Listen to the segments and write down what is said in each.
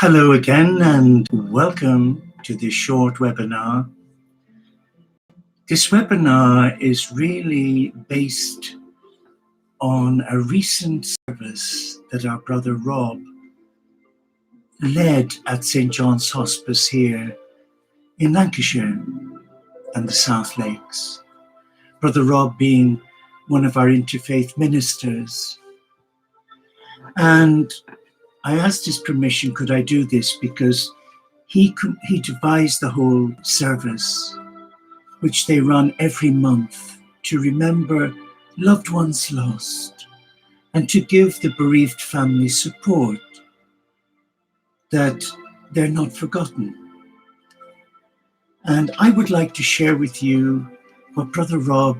Hello again and welcome to this short webinar. This webinar is really based on a recent service that our brother Rob led at St. John's Hospice here in Lancashire and the South Lakes. Brother Rob being one of our Interfaith ministers. And I asked his permission, could I do this, because he devised the whole service, which they run every month to remember loved ones lost and to give the bereaved family support that they're not forgotten. And I would like to share with you what Brother Rob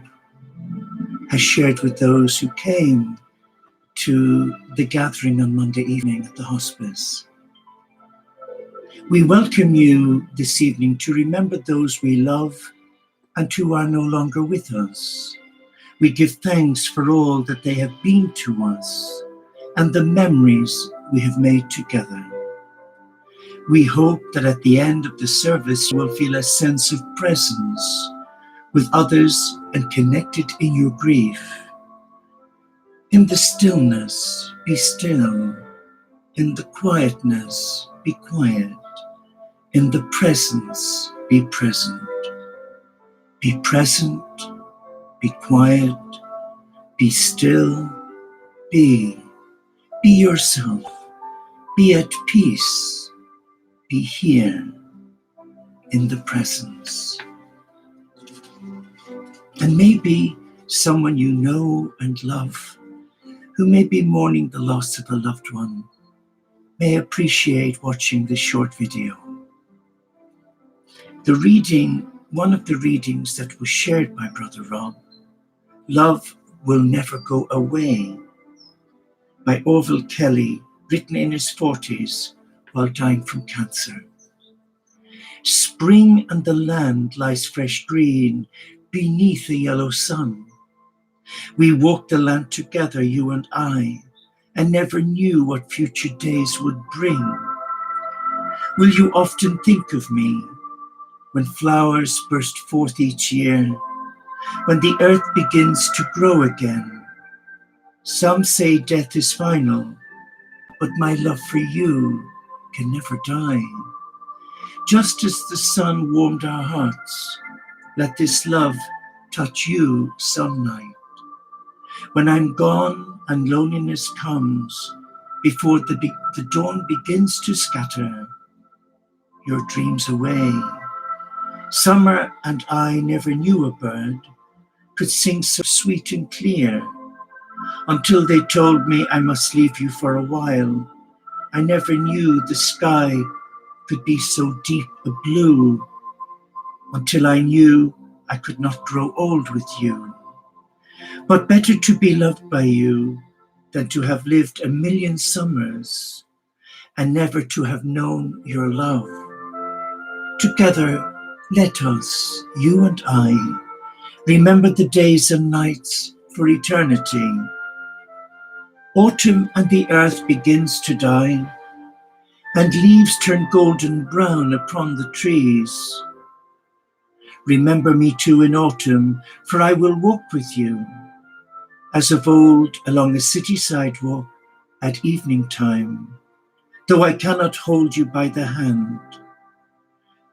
has shared with those who came to the gathering on Monday evening at the hospice. We welcome you this evening to remember those we love and who are no longer with us. We give thanks for all that they have been to us and the memories we have made together. We hope that at the end of the service you will feel a sense of presence with others and connected in your grief. In the stillness, be still. In the quietness, be quiet. In the presence, be present. Be present, be quiet, be still, be yourself, be at peace, be here in the presence. And maybe someone you know and love who may be mourning the loss of a loved one may appreciate watching this short video. One of the readings that was shared by Brother Rob, Love Will Never Go Away, by Orville Kelly, written in his 40s while dying from cancer. Spring and the land lies fresh green beneath a yellow sun. We walked the land together, you and I, and never knew what future days would bring. Will you often think of me when flowers burst forth each year, when the earth begins to grow again? Some say death is final, but my love for you can never die. Just as the sun warmed our hearts, let this love touch you some night. When I'm gone and loneliness comes, before the dawn begins to scatter your dreams away. Summer and I never knew a bird could sing so sweet and clear, until they told me I must leave you for a while. I never knew the sky could be so deep a blue, until I knew I could not grow old with you. But better to be loved by you than to have lived a million summers and never to have known your love. Together, let us, you and I, remember the days and nights for eternity. Autumn and the earth begins to die, and leaves turn golden brown upon the trees. Remember me too in autumn, for I will walk with you, as of old along a city sidewalk at evening time, though I cannot hold you by the hand.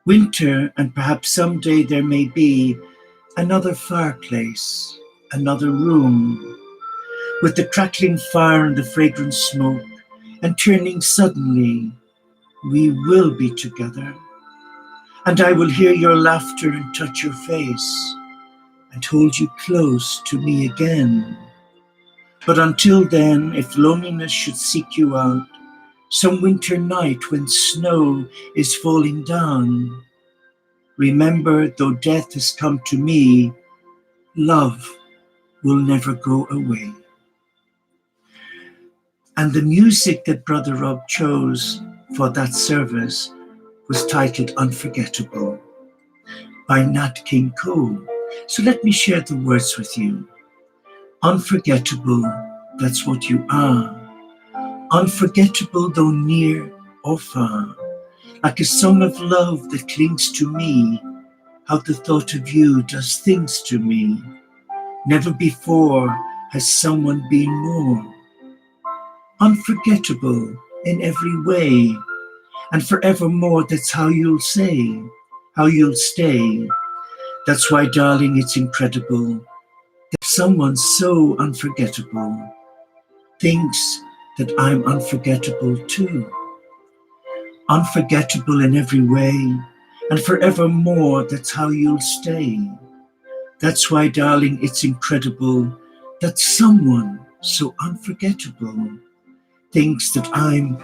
Winter, and perhaps someday there may be another fireplace, another room, with the crackling fire and the fragrant smoke, and turning suddenly, we will be together. And I will hear your laughter and touch your face, and hold you close to me again. But until then, if loneliness should seek you out, some winter night when snow is falling down, remember, though death has come to me, love will never go away. And the music that Brother Rob chose for that service was titled Unforgettable by Nat King Cole. So let me share the words with you. Unforgettable, that's what you are. Unforgettable though near or far, like a song of love that clings to me, how the thought of you does things to me. Never before has someone been more unforgettable in every way, and forevermore that's how you'll say, how you'll stay. That's why, darling, it's incredible that someone so unforgettable thinks that I'm unforgettable too. Unforgettable in every way, and forevermore that's how you'll stay. That's why, darling, it's incredible that someone so unforgettable thinks that I'm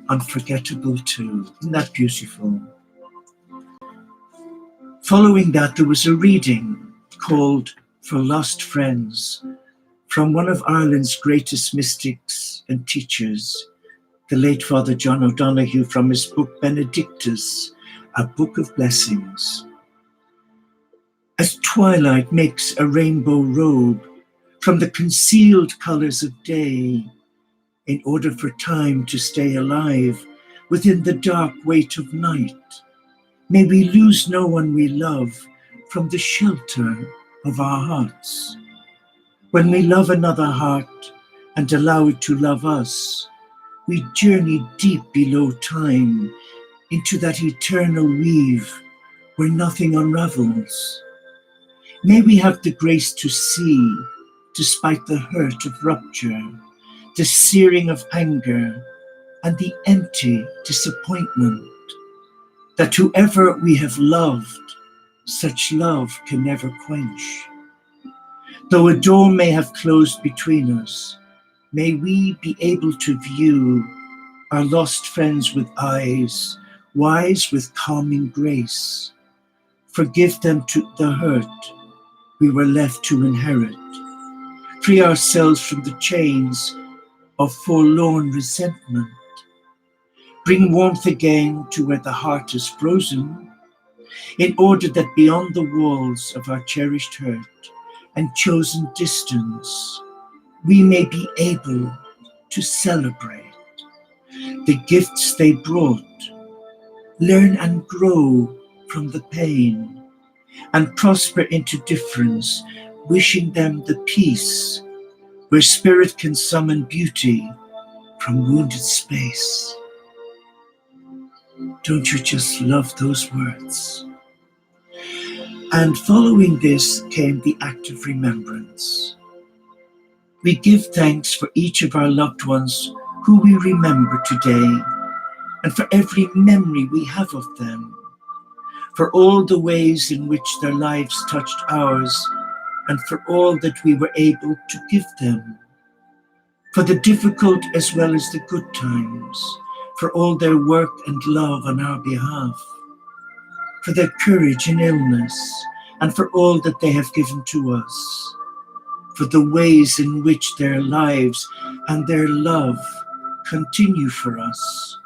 unforgettable too. Isn't that beautiful? Following that, there was a reading called For Lost Friends from one of Ireland's greatest mystics and teachers, the late Father John O'Donoghue, from his book Benedictus, a book of blessings. As twilight makes a rainbow robe from the concealed colors of day, in order for time to stay alive within the dark weight of night, may we lose no one we love from the shelter of our hearts. When we love another heart and allow it to love us, we journey deep below time into that eternal weave where nothing unravels. May we have the grace to see, despite the hurt of rupture, the searing of anger, and the empty disappointment, that whoever we have loved, such love can never quench. Though a door may have closed between us, may we be able to view our lost friends with eyes wise with calming grace. Forgive them to the hurt we were left to inherit. Free ourselves from the chains of forlorn resentment. Bring warmth again to where the heart is frozen, in order that beyond the walls of our cherished hurt and chosen distance, we may be able to celebrate the gifts they brought, learn and grow from the pain, and prosper into difference, wishing them the peace where spirit can summon beauty from wounded space. Don't you just love those words? And following this came the act of remembrance. We give thanks for each of our loved ones who we remember today, and for every memory we have of them, for all the ways in which their lives touched ours, and for all that we were able to give them, for the difficult as well as the good times, for all their work and love on our behalf, for their courage in illness, and for all that they have given to us, for the ways in which their lives and their love continue for us.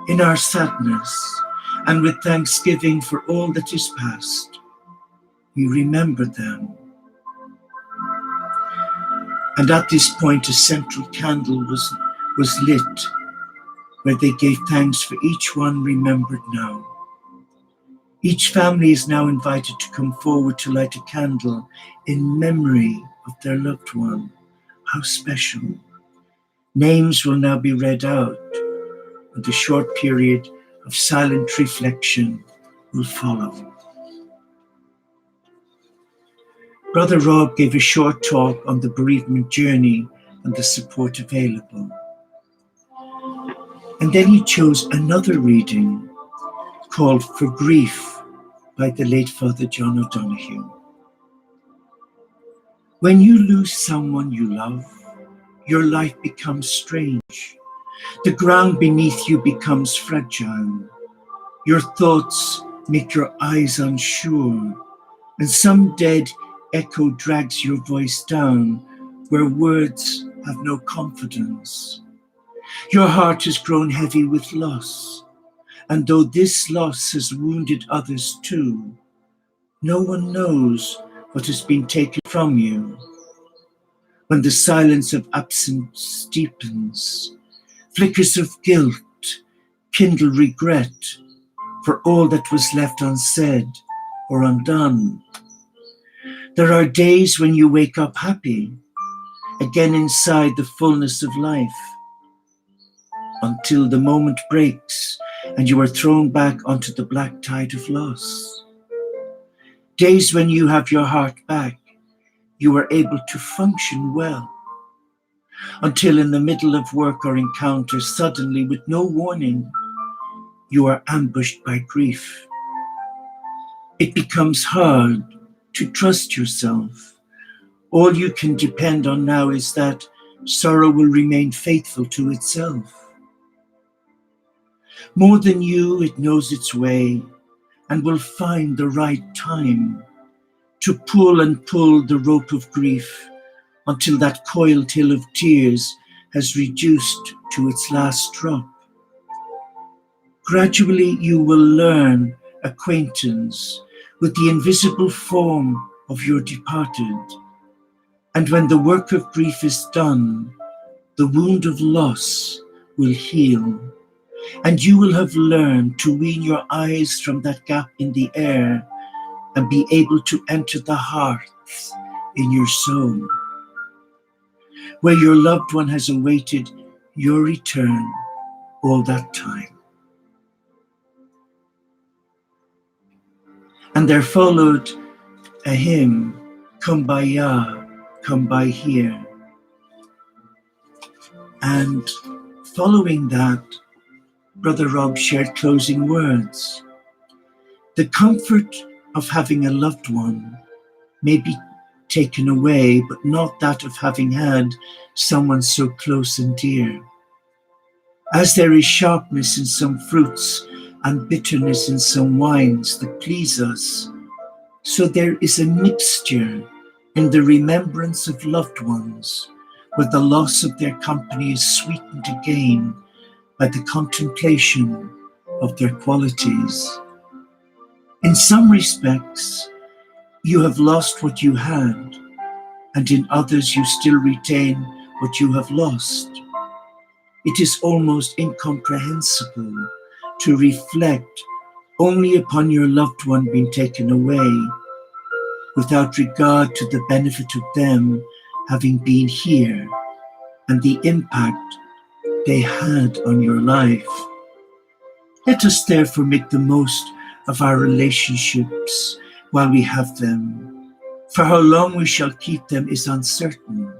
In our sadness, and with thanksgiving for all that is past, we remember them. And at this point, a central candle was lit, where they gave thanks for each one remembered now. Each family is now invited to come forward to light a candle in memory of their loved one. How special. Names will now be read out, and a short period of silent reflection will follow. Brother Rob gave a short talk on the bereavement journey and the support available. And then he chose another reading called For Grief by the late Father John O'Donoghue. When you lose someone you love, your life becomes strange. The ground beneath you becomes fragile. Your thoughts make your eyes unsure, and some dead echo drags your voice down where words have no confidence. Your heart has grown heavy with loss, and though this loss has wounded others too, no one knows what has been taken from you. When the silence of absence deepens, flickers of guilt kindle regret for all that was left unsaid or undone. There are days when you wake up happy, again inside the fullness of life, until the moment breaks and you are thrown back onto the black tide of loss. Days when you have your heart back, you are able to function well, until in the middle of work or encounter, suddenly with no warning, you are ambushed by grief. It becomes hard to trust yourself. All you can depend on now is that sorrow will remain faithful to itself. More than you, it knows its way and will find the right time to pull and pull the rope of grief until that coiled hill of tears has reduced to its last drop. Gradually you will learn acquaintance with the invisible form of your departed, and when the work of grief is done, the wound of loss will heal, and you will have learned to wean your eyes from that gap in the air and be able to enter the hearth in your soul, where your loved one has awaited your return all that time. And there followed a hymn, Come by Yah, Come by Here. And following that, Brother Rob shared closing words. The comfort of having a loved one may be taken away, but not that of having had someone so close and dear. As there is sharpness in some fruits and bitterness in some wines that please us, so there is a mixture in the remembrance of loved ones, where the loss of their company is sweetened again by the contemplation of their qualities. In some respects, you have lost what you had, and in others you still retain what you have lost. It is almost incomprehensible to reflect only upon your loved one being taken away, without regard to the benefit of them having been here and the impact they had on your life. Let us therefore make the most of our relationships while we have them, for how long we shall keep them is uncertain.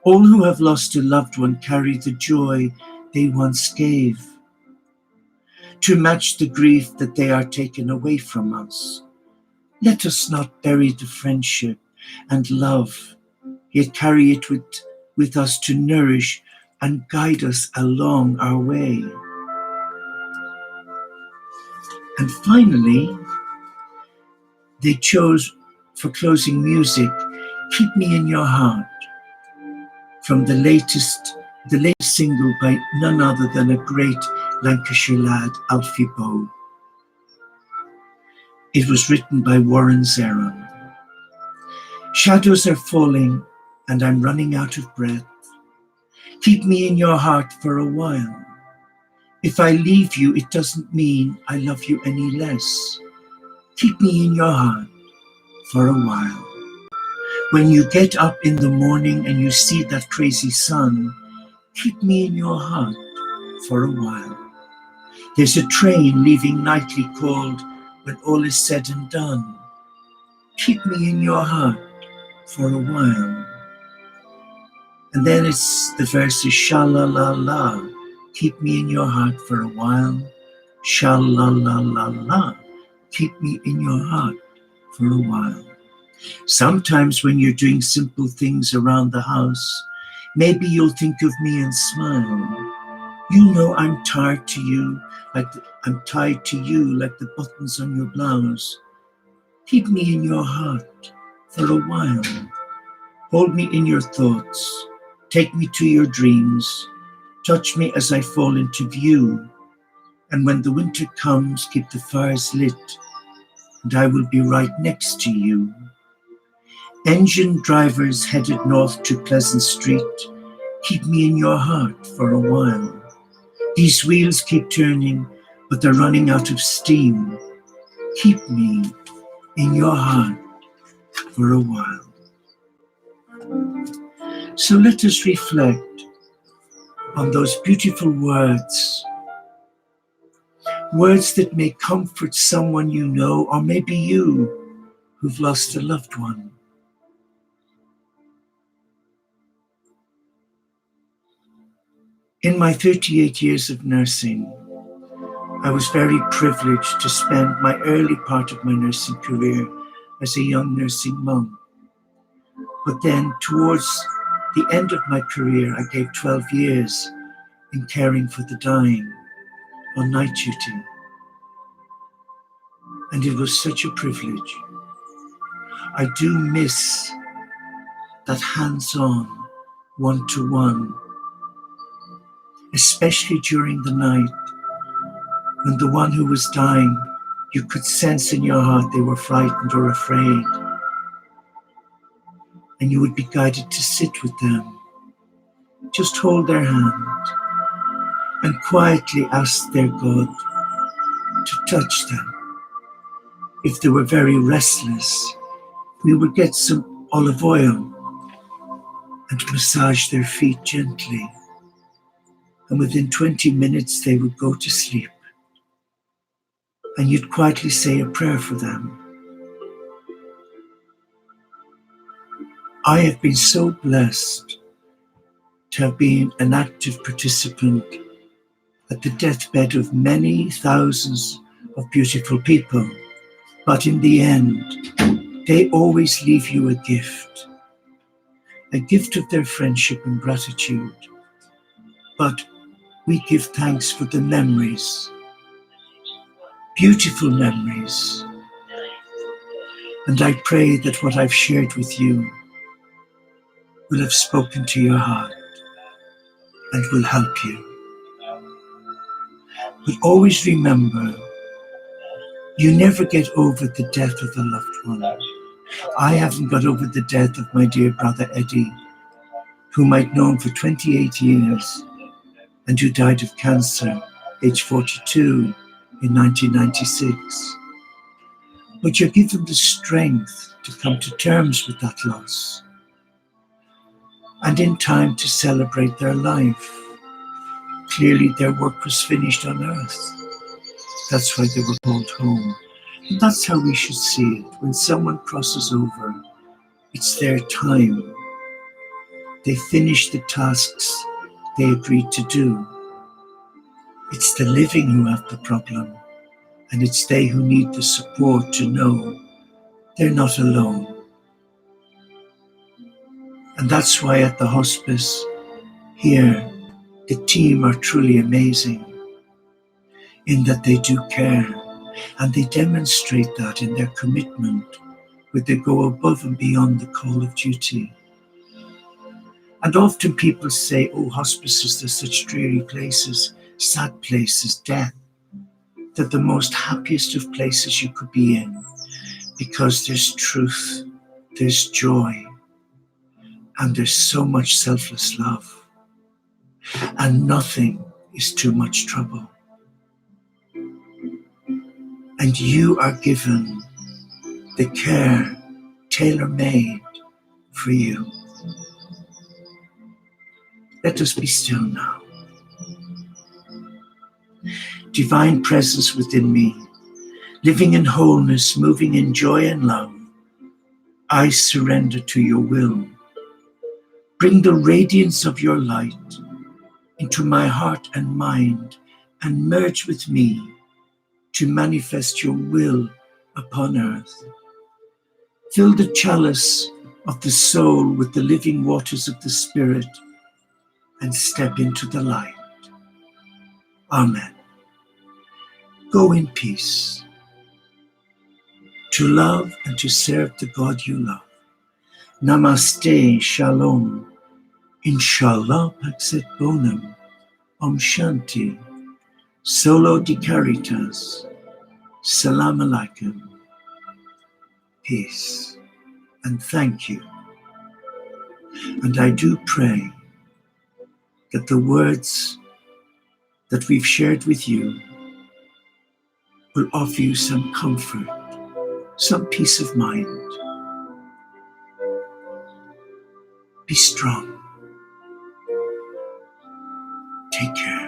All who have lost a loved one carry the joy they once gave, to match the grief that they are taken away from us. Let us not bury the friendship and love, yet carry it with us to nourish and guide us along our way. And finally, they chose for closing music, Keep Me in Your Heart, from the latest single by none other than a great Lancashire lad, Alfie Boe. It was written by Warren Zevon. Shadows are falling and I'm running out of breath. Keep me in your heart for a while. If I leave you, it doesn't mean I love you any less. Keep me in your heart for a while. When you get up in the morning and you see that crazy sun, keep me in your heart for a while. There's a train leaving nightly called When All Is Said and Done. Keep me in your heart for a while. And then the verse is sha-la-la-la. Keep me in your heart for a while. Sha-la-la-la-la. Keep me in your heart for a while. Sometimes when you're doing simple things around the house, maybe you'll think of me and smile. You know I'm tied to you like the buttons on your blouse. Keep me in your heart for a while. Hold me in your thoughts. Take me to your dreams. Touch me as I fall into view. And when the winter comes, keep the fires lit, and I will be right next to you. Engine drivers headed north to Pleasant Street, keep me in your heart for a while. These wheels keep turning, but they're running out of steam. Keep me in your heart for a while. So let us reflect on those beautiful words, words that may comfort someone you know, or maybe you who've lost a loved one. In my 38 years of nursing, I was very privileged to spend my early part of my nursing career as a young nursing mum. But then towards the end of my career, I gave 12 years in caring for the dying on night duty. And it was such a privilege. I do miss that hands-on, one-to-one, especially during the night when the one who was dying, you could sense in your heart they were frightened or afraid. And you would be guided to sit with them, just hold their hand and quietly ask their God to touch them. If they were very restless, we would get some olive oil and massage their feet gently. And within 20 minutes, they would go to sleep. And you'd quietly say a prayer for them. I have been so blessed to have been an active participant at the deathbed of many thousands of beautiful people. But in the end, they always leave you a gift of their friendship and gratitude. But we give thanks for the memories, beautiful memories. And I pray that what I've shared with you will have spoken to your heart and will help you. But always remember, you never get over the death of a loved one. I haven't got over the death of my dear brother Eddie, whom I'd known for 28 years and who died of cancer, age 42, in 1996. But you're given the strength to come to terms with that loss and in time to celebrate their life. Clearly their work was finished on earth. That's why they were called home. And that's how we should see it. When someone crosses over, it's their time. They finish the tasks they agreed to do. It's the living who have the problem, and it's they who need the support to know they're not alone. And that's why at the hospice here, the team are truly amazing in that they do care, and they demonstrate that in their commitment, where they go above and beyond the call of duty. And often people say, oh, hospices, they're such dreary places, sad places, death. They're the most happiest of places you could be in, because there's truth, there's joy, and there's so much selfless love. And nothing is too much trouble. And you are given the care tailor-made for you. Let us be still now. Divine presence within me, living in wholeness, moving in joy and love, I surrender to your will. Bring the radiance of your light into my heart and mind and merge with me to manifest your will upon earth. Fill the chalice of the soul with the living waters of the Spirit and step into the light. Amen. Go in peace to love and to serve the God you love. Namaste, Shalom, Inshallah, Paxet Bonum, OmShanti, Solo di Caritas, Salam Alaikum, peace, and thank you. And I do pray that the words that we've shared with you will offer you some comfort, some peace of mind. Be strong. Take care.